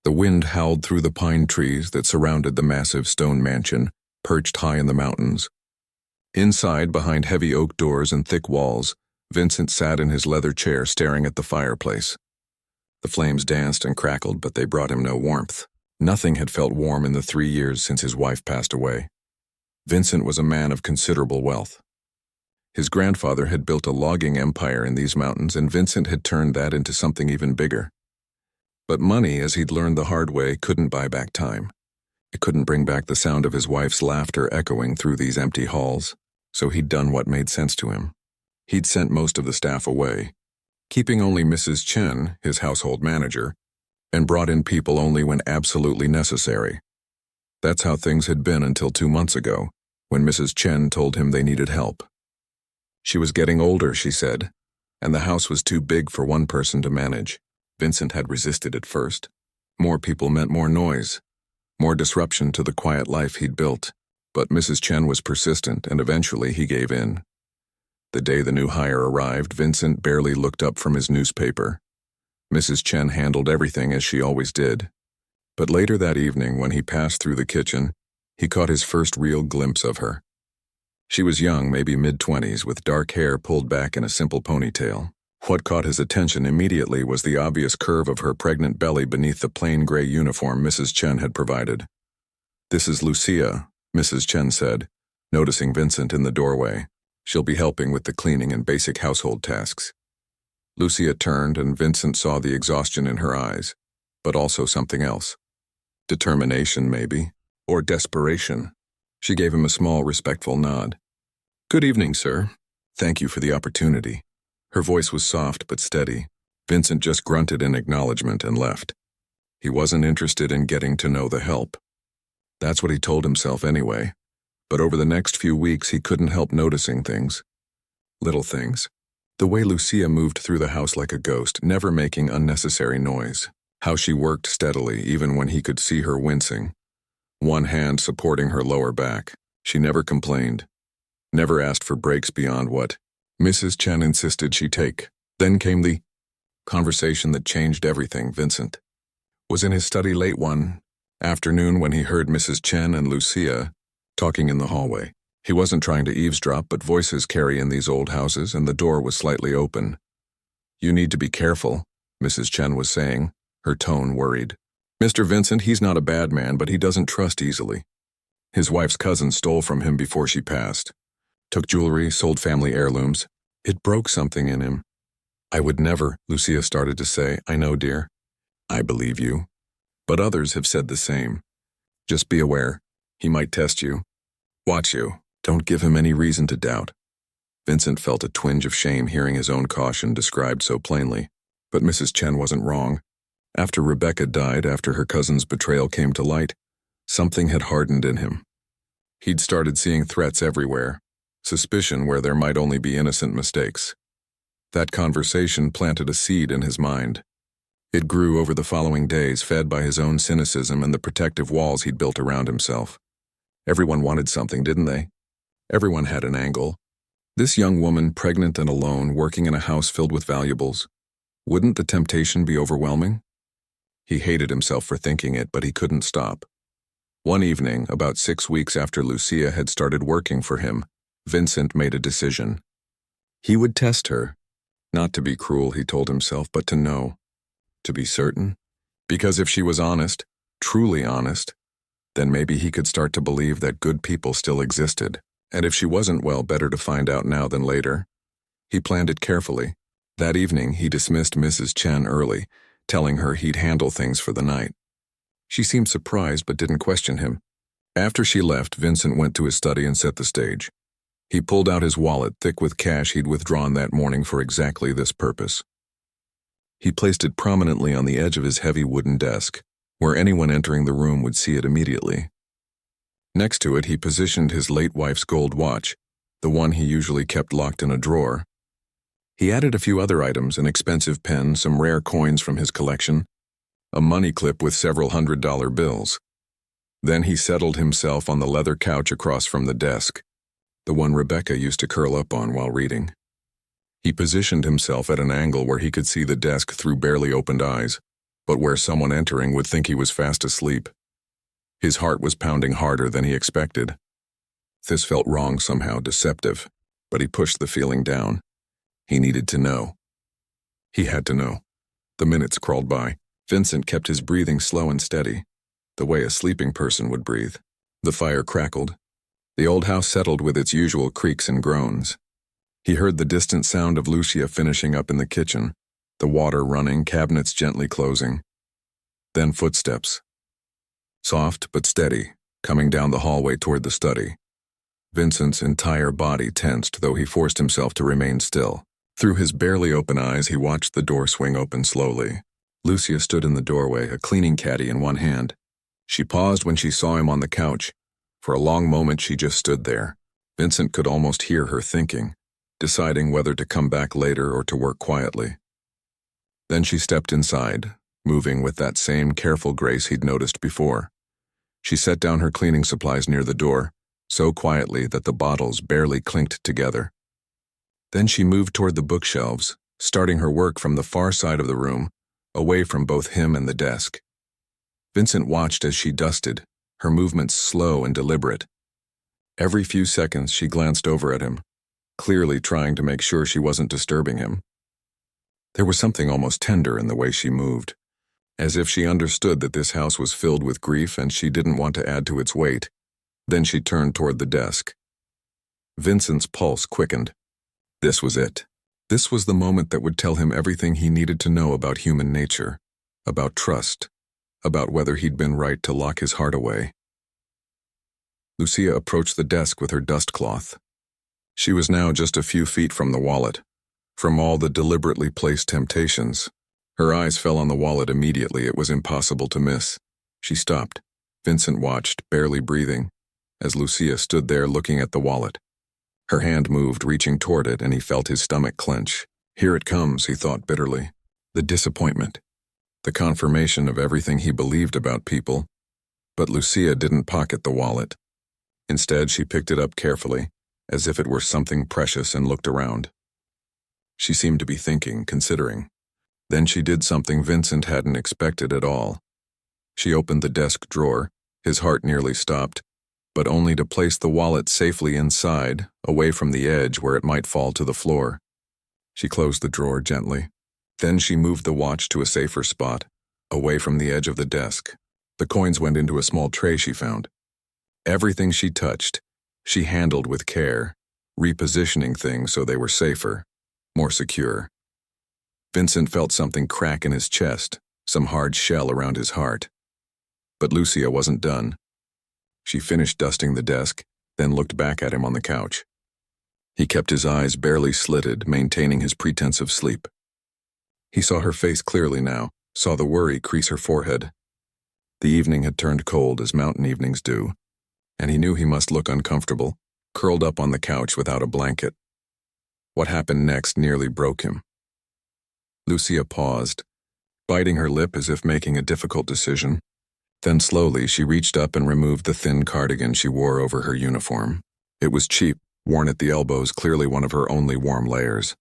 The wind howled through the pine trees that surrounded the massive stone mansion, perched high in the mountains. Inside, behind heavy oak doors and thick walls, Vincent sat in his leather chair staring at the fireplace. The flames danced and crackled, but they brought him no warmth. Nothing had felt warm in the 3 years since his wife passed away. Vincent was a man of considerable wealth. His grandfather had built a logging empire in these mountains, and Vincent had turned that into something even bigger. But money, as he'd learned the hard way, couldn't buy back time. It couldn't bring back the sound of his wife's laughter echoing through these empty halls, so he'd done what made sense to him. He'd sent most of the staff away, keeping only Mrs. Chen, his household manager, and brought in people only when absolutely necessary. That's how things had been until 2 months ago, when Mrs. Chen told him they needed help. She was getting older, she said, and the house was too big for one person to manage. Vincent had resisted at first. More people meant more noise, more disruption to the quiet life he'd built. But Mrs. Chen was persistent, and eventually he gave in. The day the new hire arrived, Vincent barely looked up from his newspaper. Mrs. Chen handled everything as she always did. But later that evening, when he passed through the kitchen, he caught his first real glimpse of her. She was young, maybe mid-20s, with dark hair pulled back in a simple ponytail. What caught his attention immediately was the obvious curve of her pregnant belly beneath the plain gray uniform Mrs. Chen had provided. "This is Lucia," Mrs. Chen said, noticing Vincent in the doorway. "She'll be helping with the cleaning and basic household tasks." Lucia turned, and Vincent saw the exhaustion in her eyes, but also something else. Determination, maybe, or desperation. She gave him a small, respectful nod. "Good evening, sir. Thank you for the opportunity." Her voice was soft but steady. Vincent just grunted in acknowledgement and left. He wasn't interested in getting to know the help. That's what he told himself anyway. But over the next few weeks, he couldn't help noticing things. Little things. The way Lucia moved through the house like a ghost, never making unnecessary noise. How she worked steadily, even when he could see her wincing. One hand supporting her lower back. She never complained. Never asked for breaks beyond what Mrs. Chen insisted she take. Then came the conversation that changed everything. Vincent was in his study late one afternoon when he heard Mrs. Chen and Lucia talking in the hallway. He wasn't trying to eavesdrop, but voices carry in these old houses, and the door was slightly open. "You need to be careful," Mrs. Chen was saying, her tone worried. "Mr. Vincent, he's not a bad man, but he doesn't trust easily. His wife's cousin stole from him before she passed. Took jewelry, sold family heirlooms. It broke something in him." "I would never," Lucia started to say. "I know, dear. I believe you. But others have said the same. Just be aware. He might test you. Watch you. Don't give him any reason to doubt." Vincent felt a twinge of shame hearing his own caution described so plainly. But Mrs. Chen wasn't wrong. After Rebecca died, after her cousin's betrayal came to light, something had hardened in him. He'd started seeing threats everywhere. Suspicion where there might only be innocent mistakes. That conversation planted a seed in his mind. It grew over the following days, fed by his own cynicism and the protective walls he'd built around himself. Everyone wanted something, didn't they? Everyone had an angle. This young woman, pregnant and alone, working in a house filled with valuables. Wouldn't the temptation be overwhelming? He hated himself for thinking it, but he couldn't stop. One evening, about 6 weeks after Lucia had started working for him, Vincent made a decision. He would test her. Not to be cruel, he told himself, but to know. To be certain. Because if she was honest, truly honest, then maybe he could start to believe that good people still existed. And if she wasn't, well, better to find out now than later. He planned it carefully. That evening, he dismissed Mrs. Chen early, telling her he'd handle things for the night. She seemed surprised but didn't question him. After she left, Vincent went to his study and set the stage. He pulled out his wallet, thick with cash he'd withdrawn that morning for exactly this purpose. He placed it prominently on the edge of his heavy wooden desk, where anyone entering the room would see it immediately. Next to it, he positioned his late wife's gold watch, the one he usually kept locked in a drawer. He added a few other items, an expensive pen, some rare coins from his collection, a money clip with several $100 bills. Then he settled himself on the leather couch across from the desk, the one Rebecca used to curl up on while reading. He positioned himself at an angle where he could see the desk through barely opened eyes. but where someone entering would think he was fast asleep. His heart was pounding harder than he expected. This felt wrong somehow, deceptive, but he pushed the feeling down. He needed to know. He had to know. The minutes crawled by. Vincent kept his breathing slow and steady, the way a sleeping person would breathe. The fire crackled. The old house settled with its usual creaks and groans. He heard the distant sound of Lucia finishing up in the kitchen, the water running, cabinets gently closing. Then footsteps. Soft but steady, coming down the hallway toward the study. Vincent's entire body tensed, though he forced himself to remain still. Through his barely open eyes, he watched the door swing open slowly. Lucia stood in the doorway, a cleaning caddy in one hand. She paused when she saw him on the couch. For a long moment she just stood there. Vincent could almost hear her thinking, deciding whether to come back later or to work quietly. Then she stepped inside, moving with that same careful grace he'd noticed before. She set down her cleaning supplies near the door, so quietly that the bottles barely clinked together. Then she moved toward the bookshelves, starting her work from the far side of the room, away from both him and the desk. Vincent watched as she dusted, her movements slow and deliberate. Every few seconds she glanced over at him, clearly trying to make sure she wasn't disturbing him. There was something almost tender in the way she moved, as if she understood that this house was filled with grief and she didn't want to add to its weight. Then she turned toward the desk. Vincent's pulse quickened. This was it. This was the moment that would tell him everything he needed to know about human nature, about trust, about whether he'd been right to lock his heart away. Lucia approached the desk with her dust cloth. She was now just a few feet from the wallet, from all the deliberately placed temptations. Her eyes fell on the wallet immediately. It was impossible to miss. She stopped. Vincent watched, barely breathing, as Lucia stood there looking at the wallet. Her hand moved, reaching toward it, and he felt his stomach clench. Here it comes, he thought bitterly. The disappointment. The confirmation of everything he believed about people. But Lucia didn't pocket the wallet. Instead, she picked it up carefully, as if it were something precious, and looked around. She seemed to be thinking, considering. Then she did something Vincent hadn't expected at all. She opened the desk drawer. His heart nearly stopped, but only to place the wallet safely inside, away from the edge where it might fall to the floor. She closed the drawer gently. Then she moved the watch to a safer spot, away from the edge of the desk. The coins went into a small tray she found. Everything she touched, she handled with care, repositioning things so they were safer, more secure. Vincent felt something crack in his chest, some hard shell around his heart. But Lucia wasn't done. She finished dusting the desk, then looked back at him on the couch. He kept his eyes barely slitted, maintaining his pretense of sleep. He saw her face clearly now, saw the worry crease her forehead. The evening had turned cold, as mountain evenings do, and he knew he must look uncomfortable, curled up on the couch without a blanket. What happened next nearly broke him. Lucia paused, biting her lip as if making a difficult decision. Then slowly she reached up and removed the thin cardigan she wore over her uniform. It was cheap, worn at the elbows, clearly one of her only warm layers.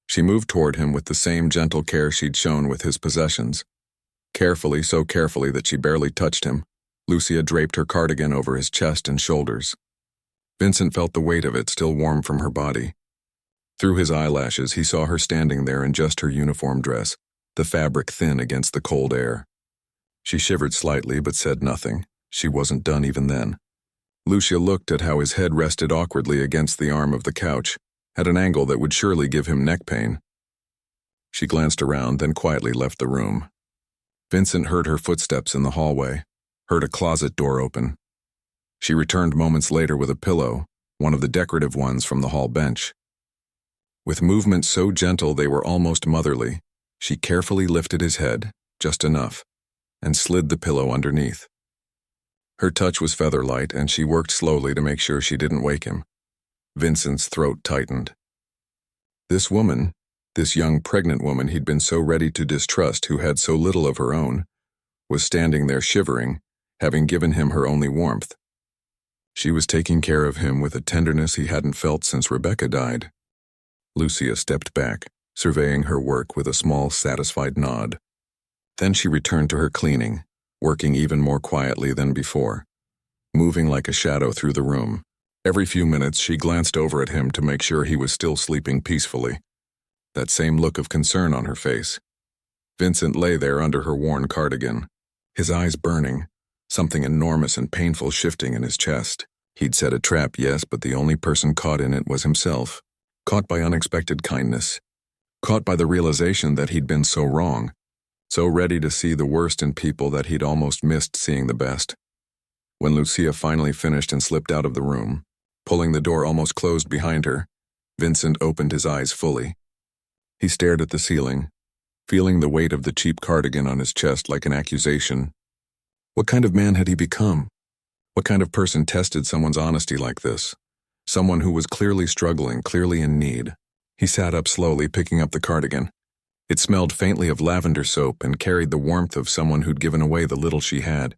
She moved toward him with the same gentle care she'd shown with his possessions. Carefully, so carefully that she barely touched him, Lucia draped her cardigan over his chest and shoulders. Vincent felt the weight of it still warm from her body. Through his eyelashes, he saw her standing there in just her uniform dress, the fabric thin against the cold air. She shivered slightly but said nothing. She wasn't done even then. Lucia looked at how his head rested awkwardly against the arm of the couch, at an angle that would surely give him neck pain. She glanced around, then quietly left the room. Vincent heard her footsteps in the hallway, heard a closet door open. She returned moments later with a pillow, one of the decorative ones from the hall bench. With movements so gentle they were almost motherly, she carefully lifted his head, just enough, and slid the pillow underneath. Her touch was feather-light, and she worked slowly to make sure she didn't wake him. Vincent's throat tightened. This woman, this young pregnant woman he'd been so ready to distrust, who had so little of her own, was standing there shivering, having given him her only warmth. She was taking care of him with a tenderness he hadn't felt since Rebecca died. Lucia stepped back, surveying her work with a small, satisfied nod. Then she returned to her cleaning, working even more quietly than before, moving like a shadow through the room. Every few minutes she glanced over at him to make sure he was still sleeping peacefully, that same look of concern on her face. Vincent lay there under her worn cardigan, his eyes burning, something enormous and painful shifting in his chest. He'd set a trap, yes, but the only person caught in it was himself, caught by unexpected kindness, caught by the realization that he'd been so wrong, so ready to see the worst in people that he'd almost missed seeing the best. When Lucia finally finished and slipped out of the room, pulling the door almost closed behind her, Vincent opened his eyes fully. He stared at the ceiling, feeling the weight of the cheap cardigan on his chest like an accusation. What kind of man had he become? What kind of person tested someone's honesty like this? Someone who was clearly struggling, clearly in need. He sat up slowly, picking up the cardigan. It smelled faintly of lavender soap and carried the warmth of someone who'd given away the little she had.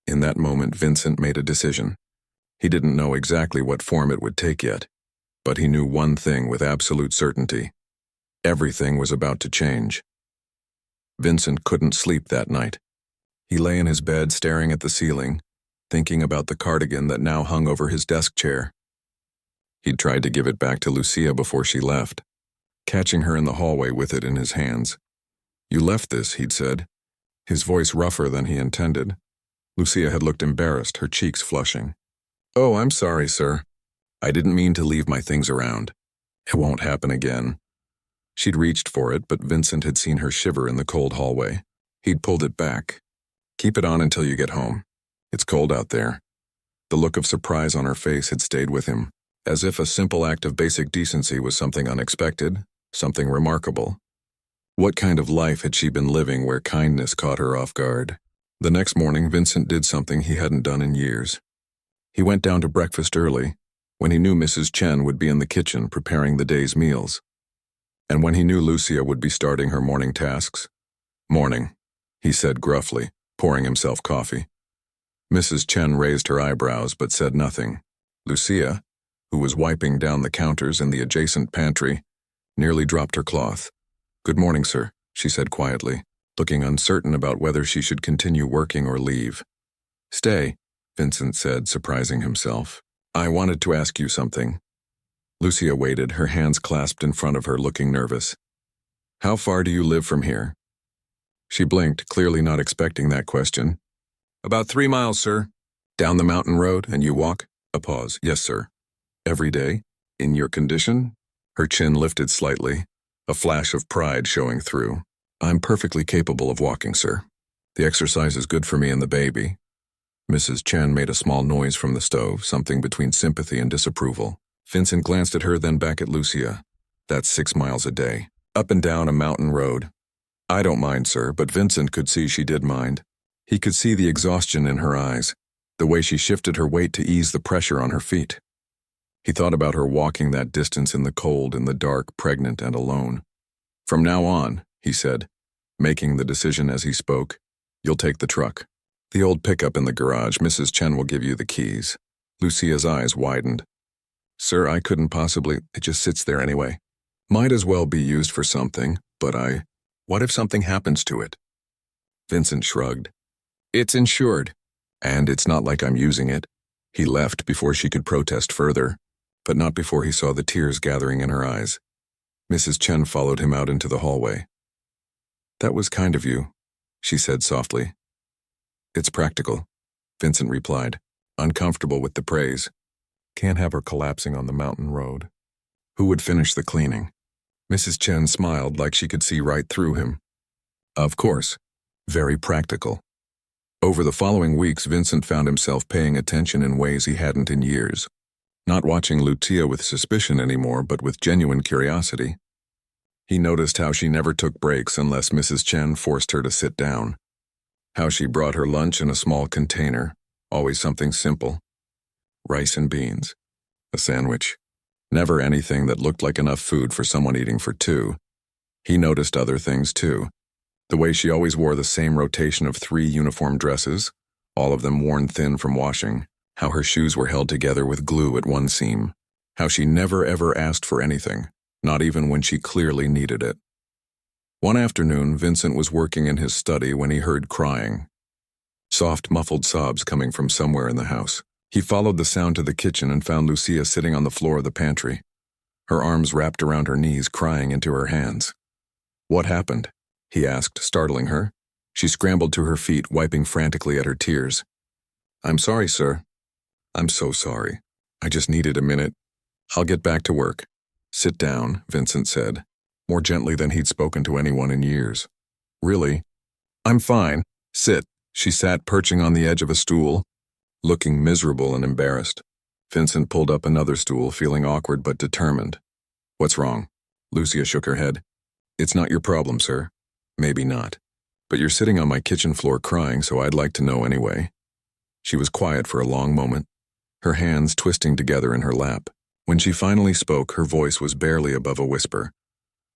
In that moment, Vincent made a decision. He didn't know exactly what form it would take yet, but he knew one thing with absolute certainty. Everything was about to change. Vincent couldn't sleep that night. He lay in his bed staring at the ceiling, thinking about the cardigan that now hung over his desk chair. He'd tried to give it back to Lucia before she left, catching her in the hallway with it in his hands. "You left this," he'd said, his voice rougher than he intended. Lucia had looked embarrassed, her cheeks flushing. "Oh, I'm sorry, sir. I didn't mean to leave my things around. It won't happen again." She'd reached for it, but Vincent had seen her shiver in the cold hallway. He'd pulled it back. "Keep it on until you get home. It's cold out there." The look of surprise on her face had stayed with him, as if a simple act of basic decency was something unexpected, something remarkable. What kind of life had she been living where kindness caught her off guard? The next morning, Vincent did something he hadn't done in years. He went down to breakfast early, when he knew Mrs. Chen would be in the kitchen preparing the day's meals, and when he knew Lucia would be starting her morning tasks. "Morning," he said gruffly, pouring himself coffee. Mrs. Chen raised her eyebrows but said nothing. Lucia, who was wiping down the counters in the adjacent pantry, nearly dropped her cloth. "Good morning, sir," she said quietly, looking uncertain about whether she should continue working or leave. "Stay," Vincent said, surprising himself. "I wanted to ask you something." Lucia waited, her hands clasped in front of her, looking nervous. "How far do you live from here?" She blinked, clearly not expecting that question. "About 3 miles, sir." "Down the mountain road, and you walk?" A pause. "Yes, sir." "Every day? In your condition?" Her chin lifted slightly, a flash of pride showing through. "I'm perfectly capable of walking, sir. The exercise is good for me and the baby." Mrs. Chen made a small noise from the stove, something between sympathy and disapproval. Vincent glanced at her, then back at Lucia. "That's 6 miles a day. Up and down a mountain road." "I don't mind, sir," but Vincent could see she did mind. He could see the exhaustion in her eyes, the way she shifted her weight to ease the pressure on her feet. He thought about her walking that distance in the cold, in the dark, pregnant and alone. "From now on," he said, making the decision as he spoke, "you'll take the truck. The old pickup in the garage. Mrs. Chen will give you the keys." Lucia's eyes widened. "Sir, I couldn't possibly. It just sits there anyway. Might as well be used for something, but what if something happens to it?" Vincent shrugged. "It's insured, and it's not like I'm using it." He left before she could protest further, but not before he saw the tears gathering in her eyes. Mrs. Chen followed him out into the hallway. "That was kind of you," she said softly. "It's practical," Vincent replied, uncomfortable with the praise. Can't have her collapsing on the mountain road. Who would finish the cleaning? Mrs. Chen smiled like she could see right through him. Of course. Very practical. Over the following weeks, Vincent found himself paying attention in ways he hadn't in years. Not watching Lucia with suspicion anymore, but with genuine curiosity. He noticed how she never took breaks unless Mrs. Chen forced her to sit down. How she brought her lunch in a small container, always something simple. Rice and beans. A sandwich. Never anything that looked like enough food for someone eating for 2. He noticed other things too. The way she always wore the same rotation of 3 uniform dresses, all of them worn thin from washing. How her shoes were held together with glue at one seam. How she never ever asked for anything, not even when she clearly needed it. One afternoon, Vincent was working in his study when he heard crying. Soft, muffled sobs coming from somewhere in the house. He followed the sound to the kitchen and found Lucia sitting on the floor of the pantry, her arms wrapped around her knees, crying into her hands. "What happened?" he asked, startling her. She scrambled to her feet, wiping frantically at her tears. "I'm sorry, sir. I'm so sorry. I just needed a minute. I'll get back to work." "Sit down," Vincent said, more gently than he'd spoken to anyone in years. "Really?" "I'm fine. Sit." She sat perching on the edge of a stool, looking miserable and embarrassed. Vincent pulled up another stool, feeling awkward but determined. "What's wrong?" Lucia shook her head. "It's not your problem, sir." "Maybe not. But you're sitting on my kitchen floor crying, so I'd like to know anyway." She was quiet for a long moment, her hands twisting together in her lap. When she finally spoke, her voice was barely above a whisper.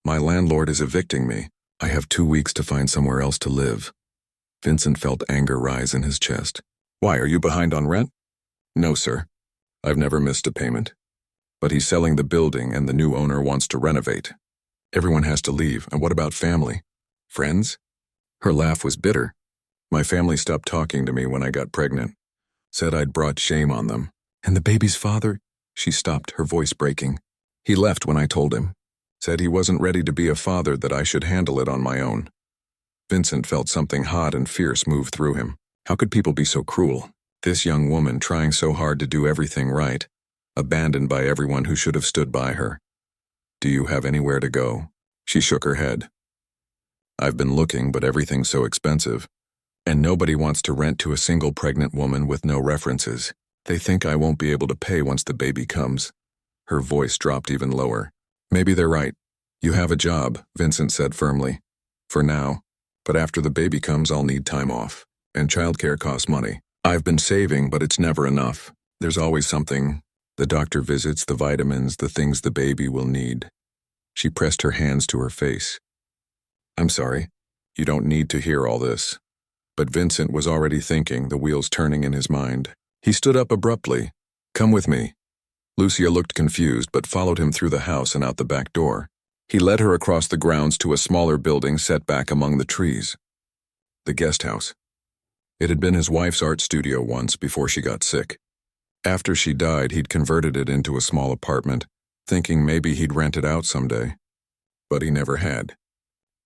"My landlord is evicting me. I have 2 weeks to find somewhere else to live." Vincent felt anger rise in his chest. "Why, are you behind on rent?" "No, sir. I've never missed a payment. But he's selling the building and the new owner wants to renovate. Everyone has to leave, and what about family? Friends?" Her laugh was bitter. "My family stopped talking to me when I got pregnant. Said I'd brought shame on them. And the baby's father?" She stopped, her voice breaking. "He left when I told him. Said he wasn't ready to be a father, that I should handle it on my own." Vincent felt something hot and fierce move through him. How could people be so cruel? This young woman trying so hard to do everything right, abandoned by everyone who should have stood by her. "Do you have anywhere to go?" She shook her head. "I've been looking, but everything's so expensive. And nobody wants to rent to a single pregnant woman with no references. They think I won't be able to pay once the baby comes." Her voice dropped even lower. "Maybe they're right. You have a job," Vincent said firmly. "For now. But after the baby comes, I'll need time off. And childcare costs money. I've been saving, but it's never enough. There's always something. The doctor visits, the vitamins, the things the baby will need." She pressed her hands to her face. "I'm sorry. You don't need to hear all this." But Vincent was already thinking, the wheels turning in his mind. He stood up abruptly. "Come with me." Lucia looked confused but followed him through the house and out the back door. He led her across the grounds to a smaller building set back among the trees. The guest house. It had been his wife's art studio once before she got sick. After she died, he'd converted it into a small apartment, thinking maybe he'd rent it out someday. But he never had.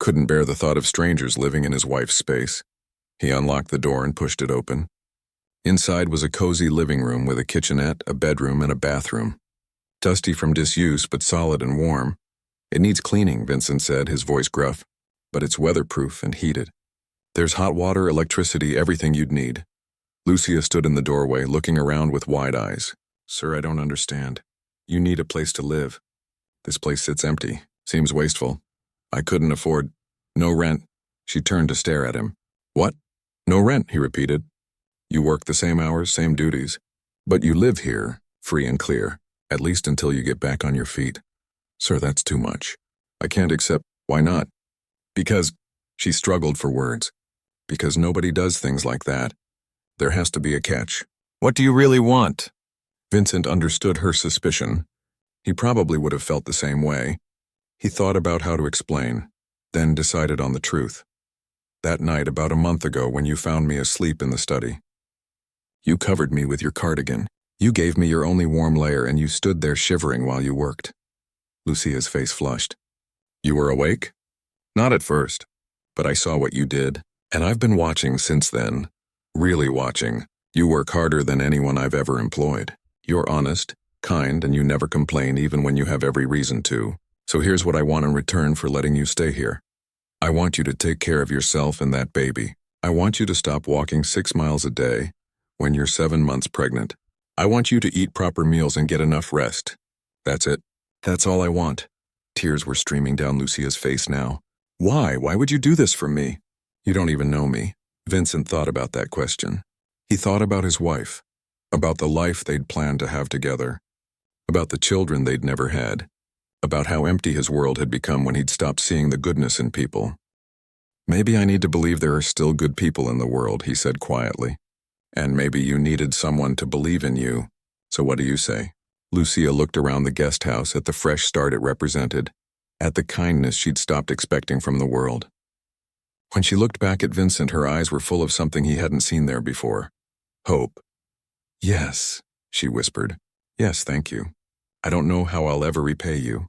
Couldn't bear the thought of strangers living in his wife's space. He unlocked the door and pushed it open. Inside was a cozy living room with a kitchenette, a bedroom, and a bathroom. Dusty from disuse, but solid and warm. "It needs cleaning," Vincent said, his voice gruff. "But it's weatherproof and heated. There's hot water, electricity, everything you'd need." Lucia stood in the doorway, looking around with wide eyes. "Sir, I don't understand. You need a place to live. This place sits empty. Seems wasteful. I couldn't afford. No rent." She turned to stare at him. "What?" "No rent," he repeated. "You work the same hours, same duties. But you live here, free and clear, at least until you get back on your feet." "Sir, that's too much. I can't accept." "Why not?" "Because," she struggled for words, "because nobody does things like that. There has to be a catch." "What do you really want?" Vincent understood her suspicion. He probably would have felt the same way. He thought about how to explain, then decided on the truth. "That night, about a month ago, when you found me asleep in the study. You covered me with your cardigan. You gave me your only warm layer, and you stood there shivering while you worked." Lucia's face flushed. "You were awake?" "Not at first. But I saw what you did, and I've been watching since then. Really watching. You work harder than anyone I've ever employed. You're honest, kind, and you never complain even when you have every reason to. So here's what I want in return for letting you stay here. I want you to take care of yourself and that baby. I want you to stop walking 6 miles a day when you're 7 months pregnant. I want you to eat proper meals and get enough rest. That's it. That's all I want." Tears were streaming down Lucia's face now. "Why? Why would you do this for me?" "You don't even know me." Vincent thought about that question. He thought about his wife, about the life they'd planned to have together, about the children they'd never had, about how empty his world had become when he'd stopped seeing the goodness in people. "Maybe I need to believe there are still good people in the world," he said quietly. "And maybe you needed someone to believe in you. So what do you say?" Lucia looked around the guest house at the fresh start it represented. at the kindness she'd stopped expecting from the world. When she looked back at Vincent, her eyes were full of something he hadn't seen there before. Hope. Yes, she whispered. Yes, thank you. I don't know how I'll ever repay you.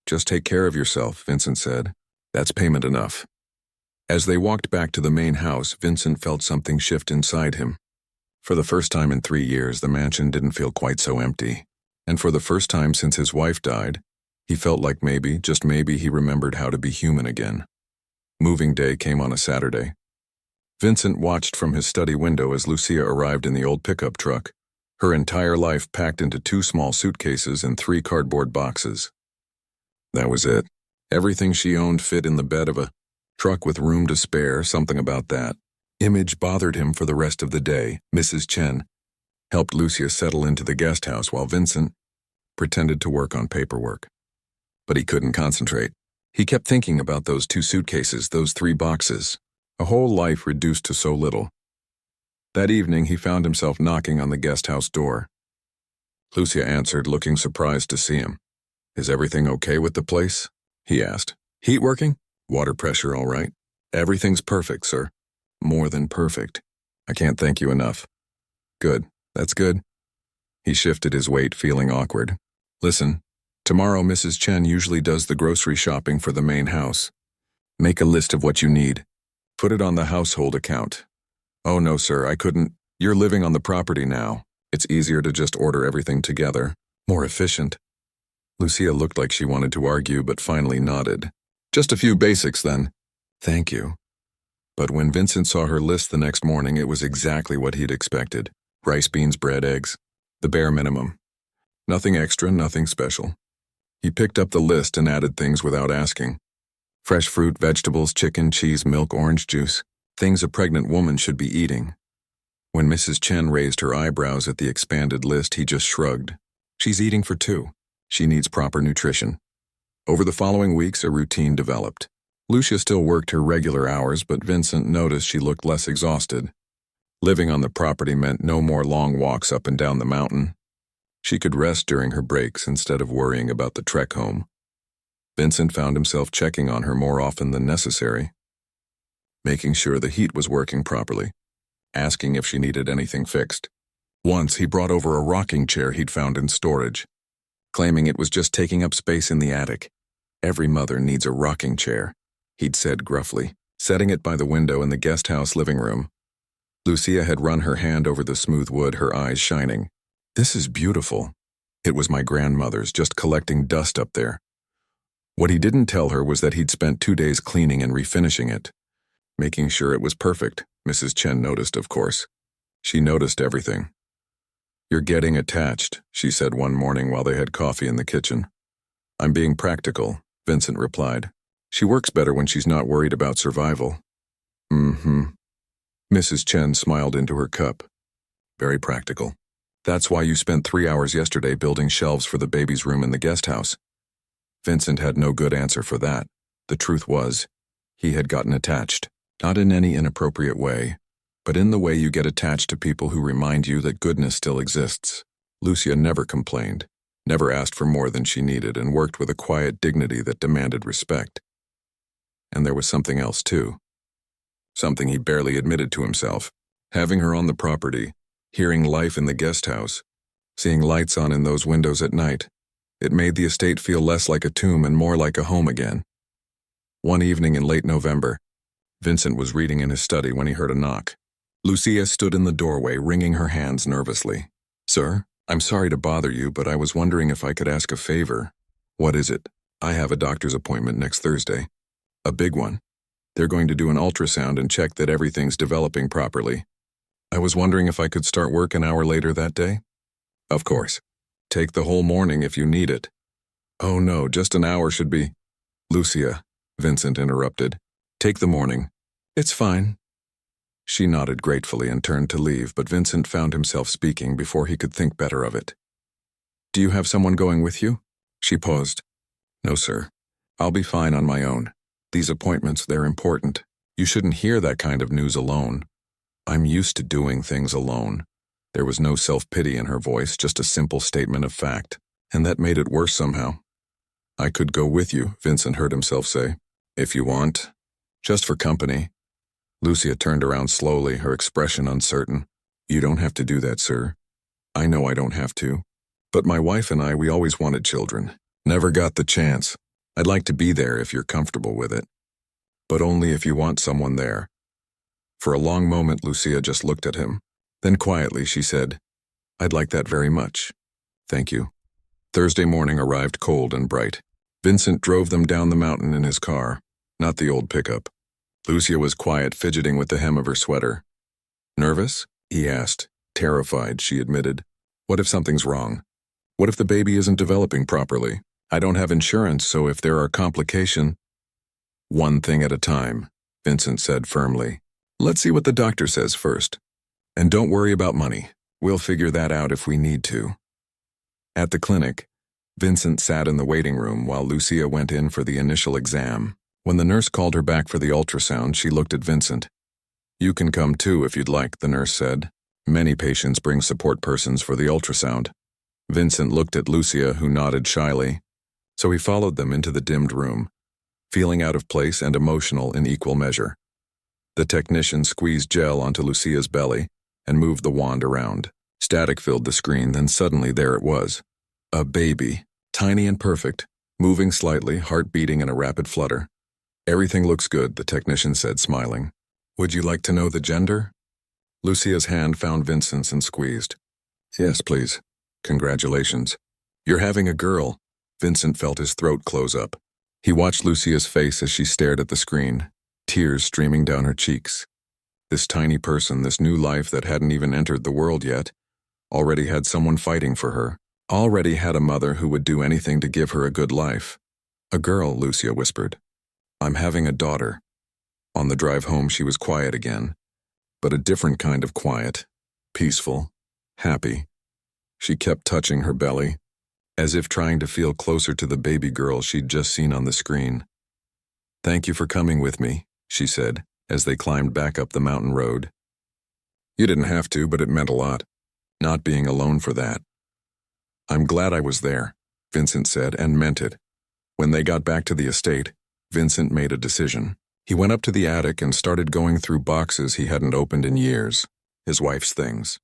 Just take care of yourself, Vincent said. That's payment enough. As they walked back to the main house, Vincent felt something shift inside him. For the first time in 3 years, the mansion didn't feel quite so empty. And for the first time since his wife died, he felt like maybe, just maybe, he remembered how to be human again. Moving day came on a Saturday. Vincent watched from his study window as Lucia arrived in the old pickup truck, her entire life packed into 2 small suitcases and 3 cardboard boxes. That was it. Everything she owned fit in the bed of a truck with room to spare. Something about that image bothered him for the rest of the day. Mrs. Chen helped Lucia settle into the guest house while Vincent pretended to work on paperwork. But he couldn't concentrate. He kept thinking about those 2 suitcases, those 3 boxes, a whole life reduced to so little. That evening, he found himself knocking on the guest house door. Lucia answered, looking surprised to see him. Is everything okay with the place? He asked. Heat working? Water pressure all right? Everything's perfect, sir. More than perfect. I can't thank you enough. Good. That's good. He shifted his weight, feeling awkward. Listen, tomorrow Mrs. Chen usually does the grocery shopping for the main house. Make a list of what you need. Put it on the household account. Oh no, sir, I couldn't. You're living on the property now. It's easier to just order everything together. More efficient. Lucia looked like she wanted to argue, but finally nodded. Just a few basics, then. Thank you. But when Vincent saw her list the next morning, it was exactly what he'd expected. Rice, beans, bread, eggs. The bare minimum. Nothing extra, nothing special. He picked up the list and added things without asking. Fresh fruit, vegetables, chicken, cheese, milk, orange juice. Things a pregnant woman should be eating. When Mrs. Chen raised her eyebrows at the expanded list, he just shrugged. She's eating for 2. She needs proper nutrition. Over the following weeks, a routine developed. Lucia still worked her regular hours, but Vincent noticed she looked less exhausted. Living on the property meant no more long walks up and down the mountain. She could rest during her breaks instead of worrying about the trek home. Vincent found himself checking on her more often than necessary, making sure the heat was working properly, asking if she needed anything fixed. Once, he brought over a rocking chair he'd found in storage, claiming it was just taking up space in the attic. Every mother needs a rocking chair, he'd said gruffly, setting it by the window in the guest house living room. Lucia had run her hand over the smooth wood, her eyes shining. This is beautiful. It was my grandmother's, just collecting dust up there. What he didn't tell her was that he'd spent 2 days cleaning and refinishing it, making sure it was perfect. Mrs. Chen noticed, of course. She noticed everything. You're getting attached, she said one morning while they had coffee in the kitchen. I'm being practical, Vincent replied. She works better when she's not worried about survival. Mrs. Chen smiled into her cup. Very practical. That's why you spent 3 hours yesterday building shelves for the baby's room in the guest house. Vincent had no good answer for that. The truth was, he had gotten attached, not in any inappropriate way, but in the way you get attached to people who remind you that goodness still exists. Lucia never complained, never asked for more than she needed, and worked with a quiet dignity that demanded respect. And there was something else, too. Something he barely admitted to himself. Having her on the property, hearing life in the guest house, seeing lights on in those windows at night, it made the estate feel less like a tomb and more like a home again. One evening in late November, Vincent was reading in his study when he heard a knock. Lucia stood in the doorway, wringing her hands nervously. Sir, I'm sorry to bother you, but I was wondering if I could ask a favor. What is it? I have a doctor's appointment next Thursday. A big one. They're going to do an ultrasound and check that everything's developing properly. I was wondering if I could start work an hour later that day? Of course. Take the whole morning if you need it. Oh no, just an hour should be. Lucia, Vincent interrupted. Take the morning. It's fine. She nodded gratefully and turned to leave, but Vincent found himself speaking before he could think better of it. Do you have someone going with you? She paused. No, sir. I'll be fine on my own. These appointments, they're important. You shouldn't hear that kind of news alone. I'm used to doing things alone. There was no self-pity in her voice, just a simple statement of fact, and that made it worse somehow. I could go with you, Vincent heard himself say. If you want. Just for company. Lucia turned around slowly, her expression uncertain. You don't have to do that, sir. I know I don't have to. But my wife and I, we always wanted children. Never got the chance. I'd like to be there if you're comfortable with it. But only if you want someone there. For a long moment, Lucia just looked at him. Then quietly she said, I'd like that very much. Thank you. Thursday morning arrived cold and bright. Vincent drove them down the mountain in his car, not the old pickup. Lucia was quiet, fidgeting with the hem of her sweater. Nervous? He asked. Terrified, she admitted. What if something's wrong? What if the baby isn't developing properly? I don't have insurance, so if there are complications... One thing at a time, Vincent said firmly. Let's see what the doctor says first. And don't worry about money. We'll figure that out if we need to. At the clinic, Vincent sat in the waiting room while Lucia went in for the initial exam. When the nurse called her back for the ultrasound, she looked at Vincent. You can come too if you'd like, the nurse said. Many patients bring support persons for the ultrasound. Vincent looked at Lucia, who nodded shyly, so he followed them into the dimmed room, feeling out of place and emotional in equal measure. The technician squeezed gel onto Lucia's belly and moved the wand around. Static filled the screen, then suddenly there it was. A baby, tiny and perfect, moving slightly, heart beating in a rapid flutter. Everything looks good, the technician said, smiling. Would you like to know the gender? Lucia's hand found Vincent's and squeezed. Yes, please. Congratulations. You're having a girl. Vincent felt his throat close up. He watched Lucia's face as she stared at the screen, tears streaming down her cheeks. This tiny person, this new life that hadn't even entered the world yet, already had someone fighting for her, already had a mother who would do anything to give her a good life. A girl, Lucia whispered. I'm having a daughter. On the drive home, she was quiet again, but a different kind of quiet, peaceful, happy. She kept touching her belly, as if trying to feel closer to the baby girl she'd just seen on the screen. Thank you for coming with me, she said, as they climbed back up the mountain road. You didn't have to, but it meant a lot, not being alone for that. I'm glad I was there, Vincent said, and meant it. When they got back to the estate, Vincent made a decision. He went up to the attic and started going through boxes he hadn't opened in years, his wife's things,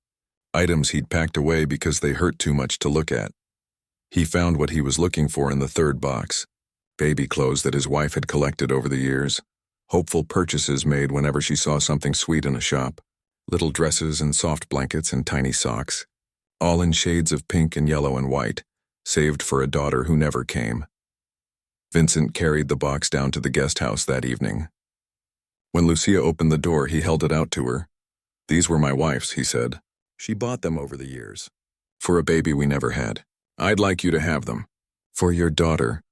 items he'd packed away because they hurt too much to look at. He found what he was looking for in the third box, baby clothes that his wife had collected over the years, hopeful purchases made whenever she saw something sweet in a shop, little dresses and soft blankets and tiny socks, all in shades of pink and yellow and white, saved for a daughter who never came. Vincent carried the box down to the guest house that evening. When Lucia opened the door, he held it out to her. These were my wife's, he said. She bought them over the years. For a baby we never had. I'd like you to have them. For your daughter.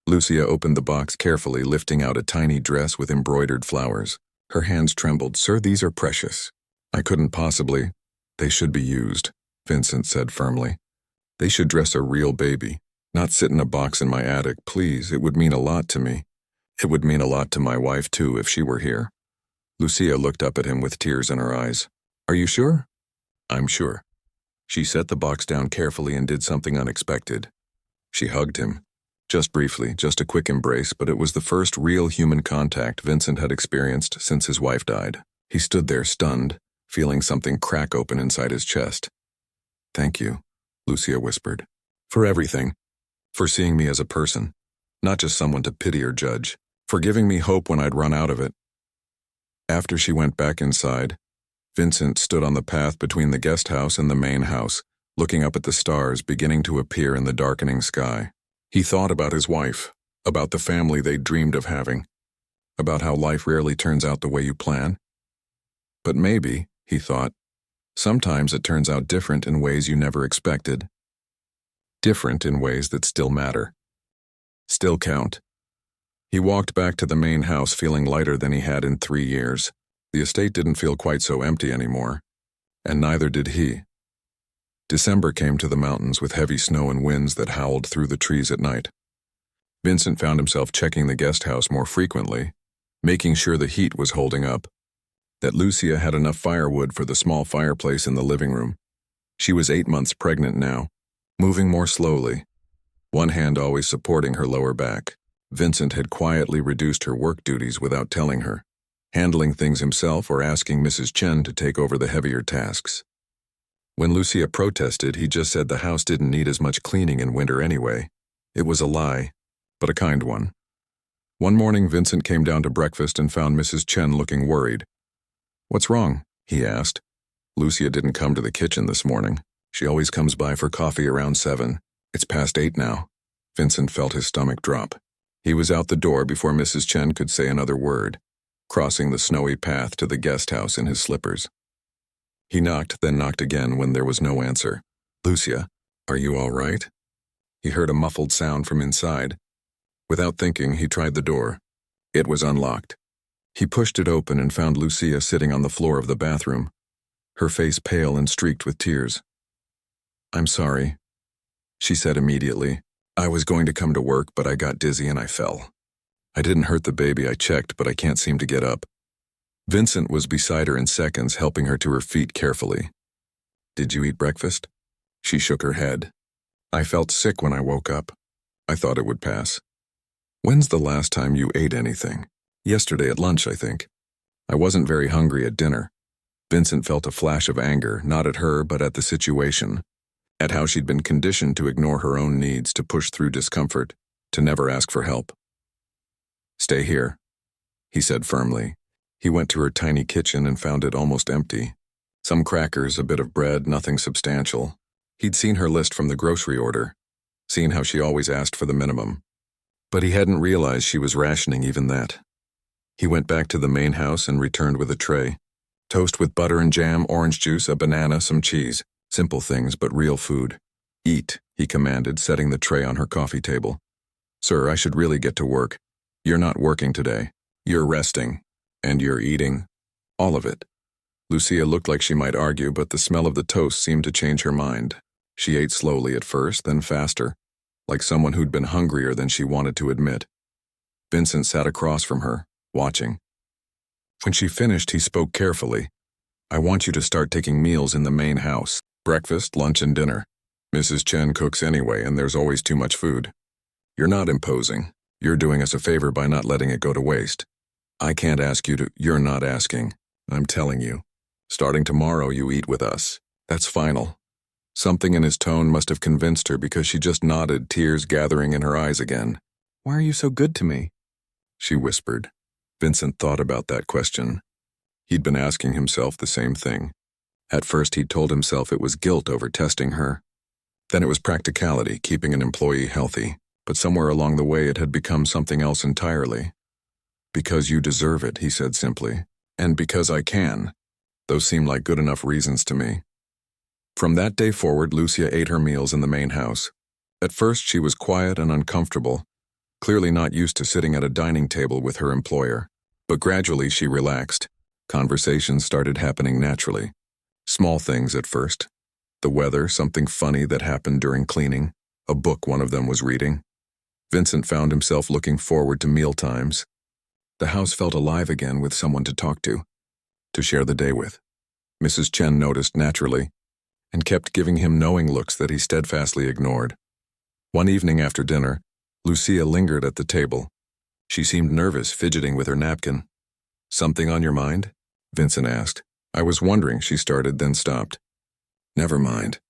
Lucia opened the box carefully, lifting out a tiny dress with embroidered flowers. Her hands trembled. Sir, these are precious. I couldn't possibly. They should be used, Vincent said firmly. They should dress a real baby, not sit in a box in my attic, please. It would mean a lot to me. It would mean a lot to my wife, too, if she were here. Lucia looked up at him with tears in her eyes. Are you sure? I'm sure. She set the box down carefully and did something unexpected. She hugged him. Just briefly, just a quick embrace, but it was the first real human contact Vincent had experienced since his wife died. He stood there stunned, feeling something crack open inside his chest. Thank you, Lucia whispered. For everything. For seeing me as a person, not just someone to pity or judge. For giving me hope when I'd run out of it. After she went back inside, Vincent stood on the path between the guest house and the main house, looking up at the stars beginning to appear in the darkening sky. He thought about his wife, about the family they'd dreamed of having, about how life rarely turns out the way you plan. But maybe, he thought, sometimes it turns out different in ways you never expected. Different in ways that still matter. Still count. He walked back to the main house feeling lighter than he had in 3 years. The estate didn't feel quite so empty anymore, and neither did he. December came to the mountains with heavy snow and winds that howled through the trees at night. Vincent found himself checking the guest house more frequently, making sure the heat was holding up, that Lucia had enough firewood for the small fireplace in the living room. She was 8 months pregnant now, moving more slowly, one hand always supporting her lower back. Vincent had quietly reduced her work duties without telling her, handling things himself or asking Mrs. Chen to take over the heavier tasks. When Lucia protested, he just said the house didn't need as much cleaning in winter anyway. It was a lie, but a kind one. One morning, Vincent came down to breakfast and found Mrs. Chen looking worried. "What's wrong?" he asked. "Lucia didn't come to the kitchen this morning. She always comes by for coffee around 7. It's past 8 now." Vincent felt his stomach drop. He was out the door before Mrs. Chen could say another word, crossing the snowy path to the guest house in his slippers. He knocked, then knocked again when there was no answer. "Lucia, are you all right?" He heard a muffled sound from inside. Without thinking, he tried the door. It was unlocked. He pushed it open and found Lucia sitting on the floor of the bathroom, her face pale and streaked with tears. "I'm sorry," she said immediately. "I was going to come to work, but I got dizzy and I fell. I didn't hurt the baby. I checked, but I can't seem to get up." Vincent was beside her in seconds, helping her to her feet carefully. "Did you eat breakfast?" She shook her head. "I felt sick when I woke up. I thought it would pass." "When's the last time you ate anything?" "Yesterday at lunch, I think. I wasn't very hungry at dinner." Vincent felt a flash of anger, not at her, but at the situation, at how she'd been conditioned to ignore her own needs, to push through discomfort, to never ask for help. "Stay here," he said firmly. He went to her tiny kitchen and found it almost empty. Some crackers, a bit of bread, nothing substantial. He'd seen her list from the grocery order, seen how she always asked for the minimum. But he hadn't realized she was rationing even that. He went back to the main house and returned with a tray. Toast with butter and jam, orange juice, a banana, some cheese. Simple things, but real food. "Eat," he commanded, setting the tray on her coffee table. "Sir, I should really get to work. You're not working today. You're resting. And you're eating. All of it." Lucia looked like she might argue, but the smell of the toast seemed to change her mind. She ate slowly at first, then faster, like someone who'd been hungrier than she wanted to admit. Vincent sat across from her, watching. When she finished, he spoke carefully. "I want you to start taking meals in the main house. Breakfast, lunch, and dinner. Mrs. Chen cooks anyway, and there's always too much food. You're not imposing. You're doing us a favor by not letting it go to waste. I can't ask you to—" "You're not asking. I'm telling you. Starting tomorrow, you eat with us. That's final." Something in his tone must have convinced her, because she just nodded, tears gathering in her eyes again. "Why are you so good to me?" she whispered. Vincent thought about that question. He'd been asking himself the same thing. At first, he'd told himself it was guilt over testing her. Then it was practicality, keeping an employee healthy. But somewhere along the way, it had become something else entirely. "Because you deserve it," he said simply. "And because I can." Those seemed like good enough reasons to me. From that day forward, Lucia ate her meals in the main house. At first, she was quiet and uncomfortable, clearly not used to sitting at a dining table with her employer. But gradually, she relaxed. Conversations started happening naturally. Small things at first. The weather, something funny that happened during cleaning, a book one of them was reading. Vincent found himself looking forward to mealtimes. The house felt alive again, with someone to talk to share the day with. Mrs. Chen noticed naturally, and kept giving him knowing looks that he steadfastly ignored. One evening after dinner, Lucia lingered at the table. She seemed nervous, fidgeting with her napkin. "Something on your mind?" Vincent asked. "I was wondering," she started, then stopped. "Never mind.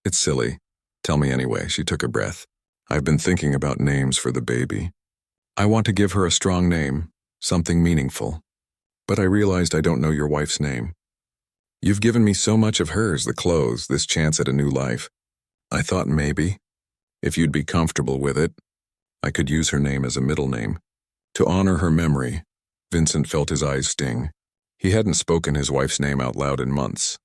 It's silly. Tell me anyway." She took a breath. "I've been thinking about names for the baby. I want to give her a strong name, something meaningful. But I realized I don't know your wife's name. You've given me so much of hers, the clothes, this chance at a new life. I thought maybe, if you'd be comfortable with it, I could use her name as a middle name. To honor her memory." Vincent felt his eyes sting. He hadn't spoken his wife's name out loud in months.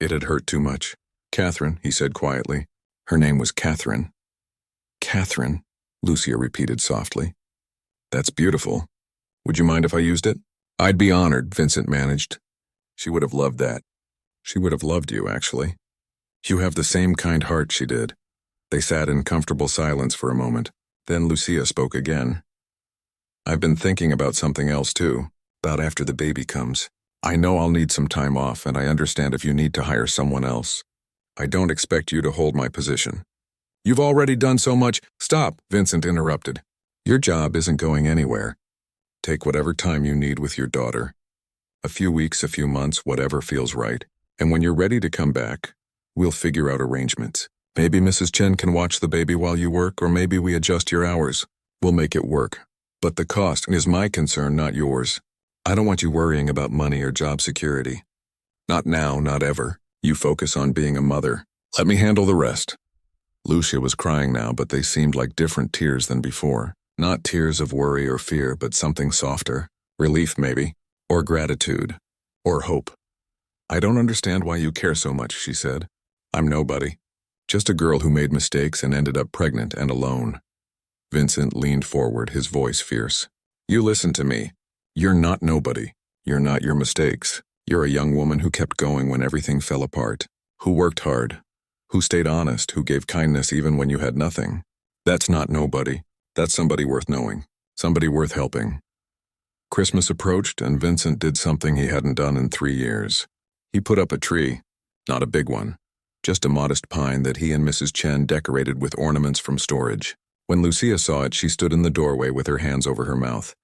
It had hurt too much. "Catherine," he said quietly. "Her name was Catherine." "Catherine," Lucia repeated softly. "That's beautiful. Would you mind if I used it?" "I'd be honored," Vincent managed. She would have loved that. She would have loved you, actually. "You have the same kind heart," she did. They sat in comfortable silence for a moment. Then Lucia spoke again. "I've been thinking about something else too, about after the baby comes. I know I'll need some time off, and I understand if you need to hire someone else. I don't expect you to hold my position. You've already done so much. Stop, Vincent interrupted. Your job isn't going anywhere. Take whatever time you need with your daughter. A few weeks, a few months, whatever feels right. And when you're ready to come back, we'll figure out arrangements. Maybe Mrs. Chen can watch the baby while you work, or maybe we adjust your hours. We'll make it work. But the cost is my concern, not yours. I don't want you worrying about money or job security. Not now, not ever. You focus on being a mother. Let me handle the rest. Lucia was crying now, but they seemed like different tears than before. Not tears of worry or fear, but something softer. Relief, maybe. Or gratitude. Or hope. I don't understand why you care so much, she said. I'm nobody. Just a girl who made mistakes and ended up pregnant and alone. Vincent leaned forward, his voice fierce. You listen to me. You're not nobody. You're not your mistakes. You're a young woman who kept going when everything fell apart. Who worked hard. Who stayed honest. Who gave kindness even when you had nothing. That's not nobody. That's somebody worth knowing. Somebody worth helping. Christmas approached, and Vincent did something he hadn't done in 3 years. He put up a tree. Not a big one. Just a modest pine that he and Mrs. Chen decorated with ornaments from storage. When Lucia saw it, she stood in the doorway with her hands over her mouth.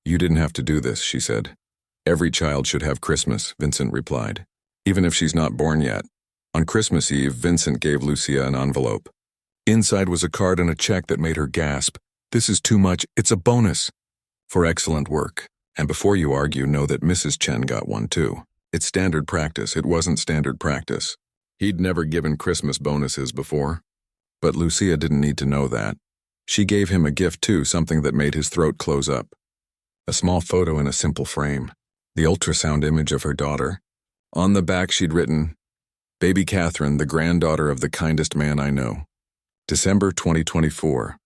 You didn't have to do this, she said. Every child should have Christmas, Vincent replied. Even if she's not born yet. On Christmas Eve, Vincent gave Lucia an envelope. Inside was a card and a check that made her gasp. This is too much. It's a bonus. For excellent work. And before you argue, know that Mrs. Chen got one too. It's standard practice. It wasn't standard practice. He'd never given Christmas bonuses before. But Lucia didn't need to know that. She gave him a gift too, something that made his throat close up. A small photo in a simple frame. The ultrasound image of her daughter. On the back she'd written, Baby Catherine, the granddaughter of the kindest man I know. December 2024.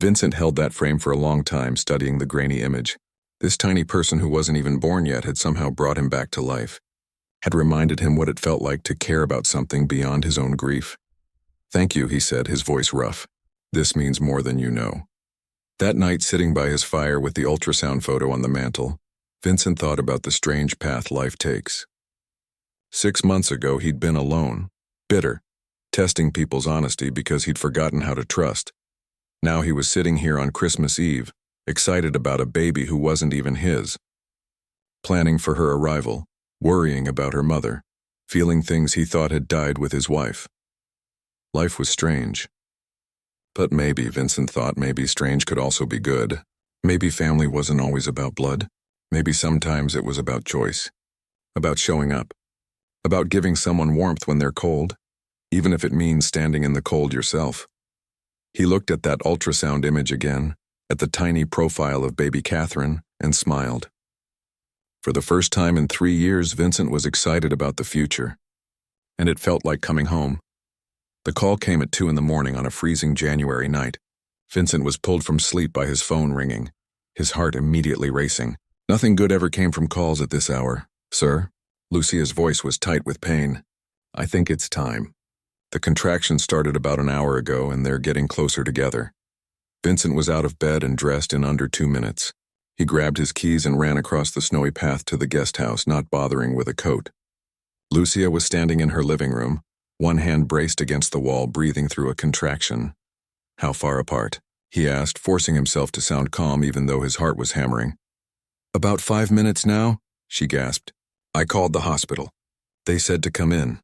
Vincent held that frame for a long time, studying the grainy image. This tiny person who wasn't even born yet had somehow brought him back to life. Had reminded him what it felt like to care about something beyond his own grief. Thank you, he said, his voice rough. This means more than you know. That night, sitting by his fire with the ultrasound photo on the mantel, Vincent thought about the strange path life takes. 6 months ago, he'd been alone, bitter, testing people's honesty because he'd forgotten how to trust. Now he was sitting here on Christmas Eve, excited about a baby who wasn't even his. Planning for her arrival, worrying about her mother, feeling things he thought had died with his wife. Life was strange. But maybe, Vincent thought, maybe strange could also be good. Maybe family wasn't always about blood. Maybe sometimes it was about choice. About showing up. About giving someone warmth when they're cold, even if it means standing in the cold yourself. He looked at that ultrasound image again, at the tiny profile of baby Catherine, and smiled. For the first time in 3 years, Vincent was excited about the future. And it felt like coming home. The call came at 2 in the morning on a freezing January night. Vincent was pulled from sleep by his phone ringing, his heart immediately racing. Nothing good ever came from calls at this hour. Sir? Lucia's voice was tight with pain. I think it's time. The contractions started about an hour ago, and they're getting closer together. Vincent was out of bed and dressed in under 2 minutes. He grabbed his keys and ran across the snowy path to the guest house, not bothering with a coat. Lucia was standing in her living room, one hand braced against the wall, breathing through a contraction. How far apart? He asked, forcing himself to sound calm even though his heart was hammering. About 5 minutes now, she gasped. I called the hospital. They said to come in.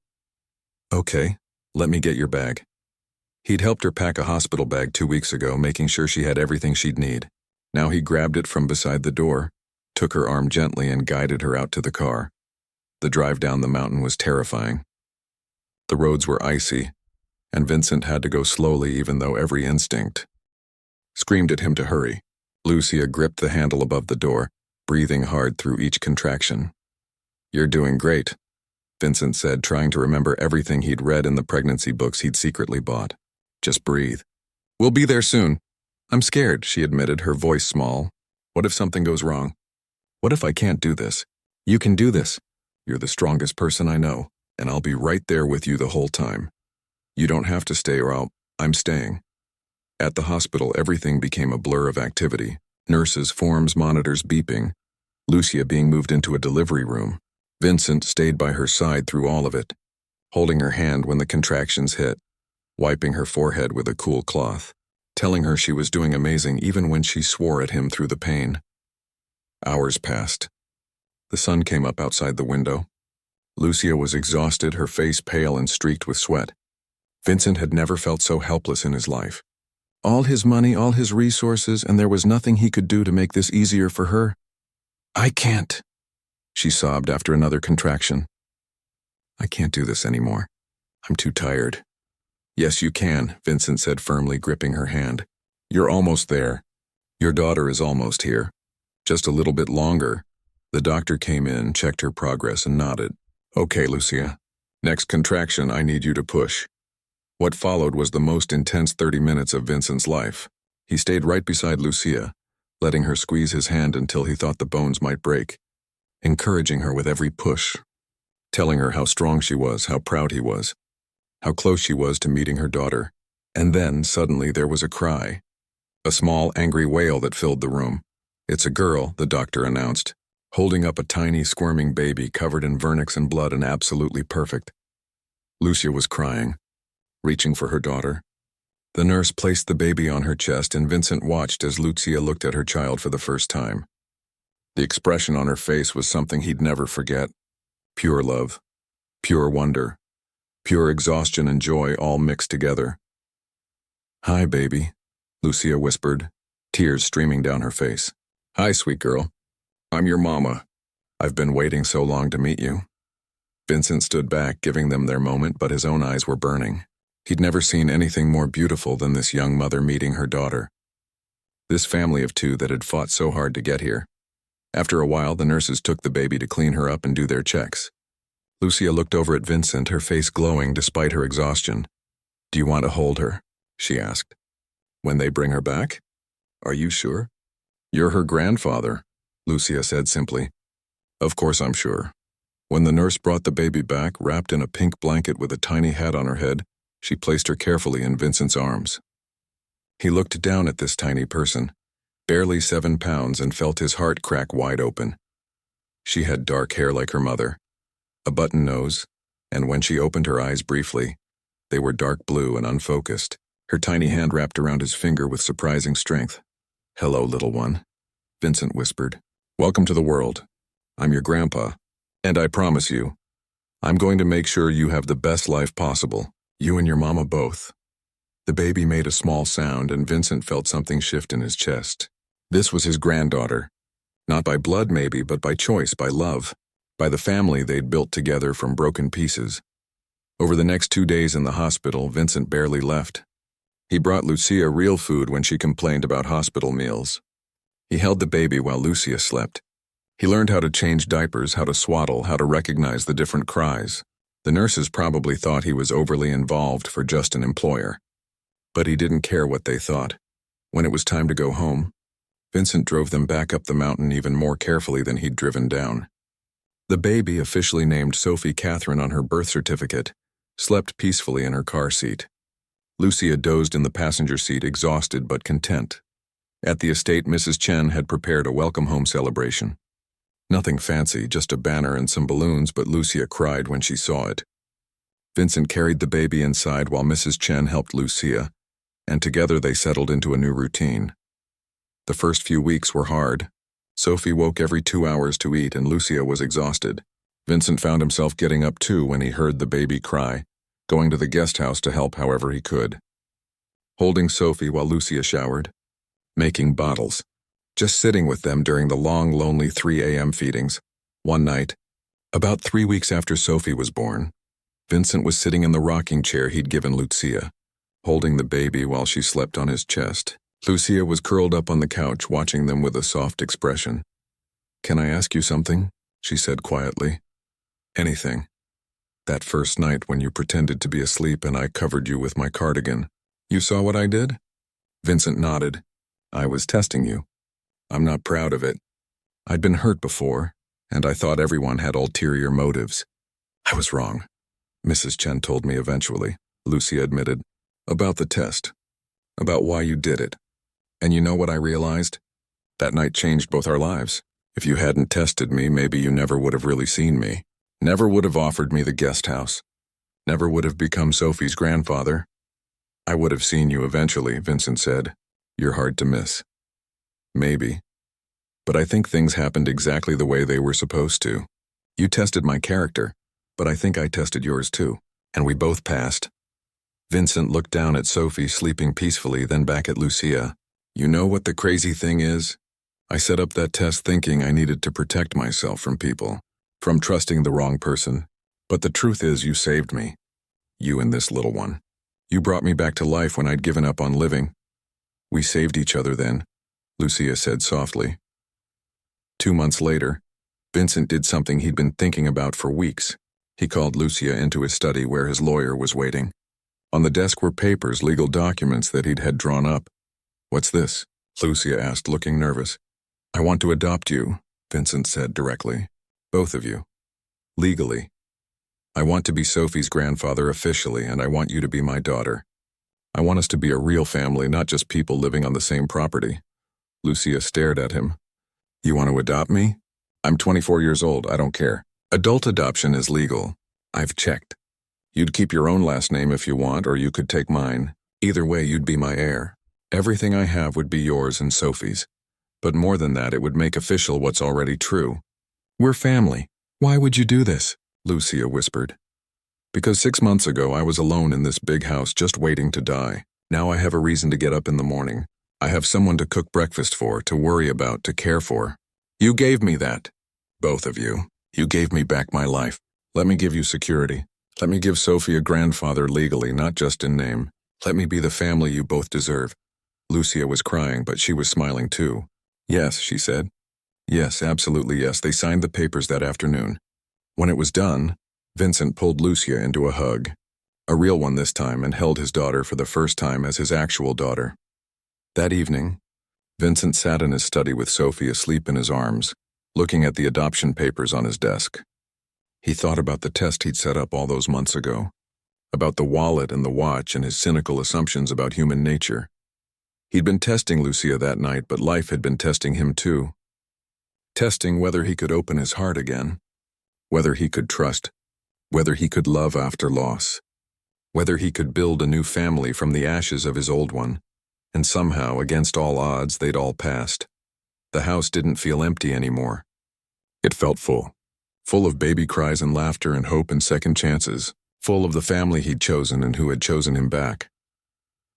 Okay, let me get your bag. He'd helped her pack a hospital bag 2 weeks ago, making sure she had everything she'd need. Now he grabbed it from beside the door, took her arm gently and guided her out to the car. The drive down the mountain was terrifying. The roads were icy, and Vincent had to go slowly even though every instinct screamed at him to hurry. Lucia gripped the handle above the door, breathing hard through each contraction. You're doing great, Vincent said, trying to remember everything he'd read in the pregnancy books he'd secretly bought. Just breathe. We'll be there soon. I'm scared, she admitted, her voice small. What if something goes wrong? What if I can't do this? You can do this. You're the strongest person I know, and I'll be right there with you the whole time. You don't have to stay or I'm staying. At the hospital, everything became a blur of activity. Nurses, forms, monitors beeping. Lucia being moved into a delivery room. Vincent stayed by her side through all of it, holding her hand when the contractions hit. wiping her forehead with a cool cloth, telling her she was doing amazing even when she swore at him through the pain. Hours passed. The sun came up outside the window. Lucia was exhausted, her face pale and streaked with sweat. Vincent had never felt so helpless in his life. All his money, all his resources, and there was nothing he could do to make this easier for her. "I can't," she sobbed after another contraction. "I can't do this anymore. I'm too tired." "Yes, you can," Vincent said firmly, gripping her hand. "You're almost there. Your daughter is almost here. Just a little bit longer." The doctor came in, checked her progress, and nodded. "Okay, Lucia. Next contraction, I need you to push." What followed was the most intense 30 minutes of Vincent's life. He stayed right beside Lucia, letting her squeeze his hand until he thought the bones might break, encouraging her with every push, telling her how strong she was, how proud he was, how close she was to meeting her daughter. And then, suddenly, there was a cry. A small, angry wail that filled the room. "It's a girl," the doctor announced, holding up a tiny, squirming baby covered in vernix and blood and absolutely perfect. Lucia was crying, reaching for her daughter. The nurse placed the baby on her chest, and Vincent watched as Lucia looked at her child for the first time. The expression on her face was something he'd never forget. Pure love, pure wonder, pure exhaustion and joy all mixed together. "Hi, baby," Lucia whispered, tears streaming down her face. "Hi, sweet girl. I'm your mama. I've been waiting so long to meet you." Vincent stood back, giving them their moment, but his own eyes were burning. He'd never seen anything more beautiful than this young mother meeting her daughter. This family of two that had fought so hard to get here. After a while, the nurses took the baby to clean her up and do their checks. Lucia looked over at Vincent, her face glowing despite her exhaustion. "Do you want to hold her?" she asked. "When they bring her back? Are you sure?" "You're her grandfather," Lucia said simply. "Of course I'm sure." When the nurse brought the baby back, wrapped in a pink blanket with a tiny hat on her head, she placed her carefully in Vincent's arms. He looked down at this tiny person, barely 7 pounds, and felt his heart crack wide open. She had dark hair like her mother, a button nose, and when she opened her eyes briefly, they were dark blue and unfocused. Her tiny hand wrapped around his finger with surprising strength. "Hello, little one," Vincent whispered. "Welcome to the world. I'm your grandpa, and I promise you, I'm going to make sure you have the best life possible. You and your mama both." The baby made a small sound, and Vincent felt something shift in his chest. This was his granddaughter. Not by blood maybe, but by choice, by love, by the family they'd built together from broken pieces. Over the next 2 days in the hospital, Vincent barely left. He brought Lucia real food when she complained about hospital meals. He held the baby while Lucia slept. He learned how to change diapers, how to swaddle, how to recognize the different cries. The nurses probably thought he was overly involved for just an employer. But he didn't care what they thought. When it was time to go home, Vincent drove them back up the mountain even more carefully than he'd driven down. The baby, officially named Sophie Catherine on her birth certificate, slept peacefully in her car seat. Lucia dozed in the passenger seat, exhausted but content. At the estate, Mrs. Chen had prepared a welcome home celebration. Nothing fancy, just a banner and some balloons, but Lucia cried when she saw it. Vincent carried the baby inside while Mrs. Chen helped Lucia, and together they settled into a new routine. The first few weeks were hard. Sophie woke every 2 hours to eat, and Lucia was exhausted. Vincent found himself getting up too when he heard the baby cry, going to the guest house to help however he could. Holding Sophie while Lucia showered, making bottles, just sitting with them during the long, lonely 3 a.m. feedings. One night, about 3 weeks after Sophie was born, Vincent was sitting in the rocking chair he'd given Lucia, holding the baby while she slept on his chest. Lucia was curled up on the couch, watching them with a soft expression. "Can I ask you something?" she said quietly. "Anything. That first night when you pretended to be asleep and I covered you with my cardigan. You saw what I did?" Vincent nodded. "I was testing you. I'm not proud of it. I'd been hurt before, and I thought everyone had ulterior motives. I was wrong," Mrs. Chen told me eventually, Lucia admitted. "About the test. About why you did it. And you know what I realized? That night changed both our lives. If you hadn't tested me, maybe you never would have really seen me. Never would have offered me the guest house. Never would have become Sophie's grandfather. I would have seen you eventually, Vincent said. You're hard to miss. Maybe. But I think things happened exactly the way they were supposed to. You tested my character, but I think I tested yours too, and we both passed. Vincent looked down at Sophie sleeping peacefully, then back at Lucia. You know what the crazy thing is? I set up that test thinking I needed to protect myself from people, from trusting the wrong person. But the truth is you saved me. You and this little one. You brought me back to life when I'd given up on living. We saved each other then, Lucia said softly. 2 months later, Vincent did something he'd been thinking about for weeks. He called Lucia into his study where his lawyer was waiting. On the desk were papers, legal documents that he'd had drawn up. What's this? Lucia asked, looking nervous. I want to adopt you, Vincent said directly. Both of you. Legally. I want to be Sophie's grandfather officially, and I want you to be my daughter. I want us to be a real family, not just people living on the same property. Lucia stared at him. You want to adopt me? I'm 24 years old, I don't care. Adult adoption is legal. I've checked. You'd keep your own last name if you want, or you could take mine. Either way, you'd be my heir. Everything I have would be yours and Sophie's. But more than that, it would make official what's already true. We're family. Why would you do this? Lucia whispered. Because 6 months ago I was alone in this big house just waiting to die. Now I have a reason to get up in the morning. I have someone to cook breakfast for, to worry about, to care for. You gave me that. Both of you. You gave me back my life. Let me give you security. Let me give Sophie a grandfather legally, not just in name. Let me be the family you both deserve. Lucia was crying, but she was smiling too. Yes, she said. Yes, absolutely yes. They signed the papers that afternoon. When it was done, Vincent pulled Lucia into a hug. A real one this time, and held his daughter for the first time as his actual daughter. That evening, Vincent sat in his study with Sophie asleep in his arms, looking at the adoption papers on his desk. He thought about the test he'd set up all those months ago, about the wallet and the watch and his cynical assumptions about human nature. He'd been testing Lucia that night, but life had been testing him too. Testing whether he could open his heart again, whether he could trust, whether he could love after loss, whether he could build a new family from the ashes of his old one. And somehow, against all odds, they'd all passed. The house didn't feel empty anymore. It felt full. Full of baby cries and laughter and hope and second chances. Full of the family he'd chosen and who had chosen him back.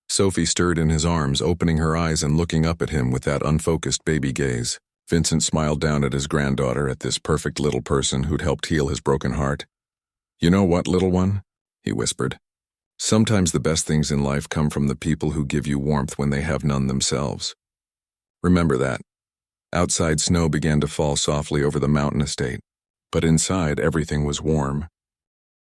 Sophie stirred in his arms, opening her eyes and looking up at him with that unfocused baby gaze. Vincent smiled down at his granddaughter, at this perfect little person who'd helped heal his broken heart. You know what, little one? He whispered. Sometimes the best things in life come from the people who give you warmth when they have none themselves. Remember that. Outside, snow began to fall softly over the mountain estate, but inside everything was warm.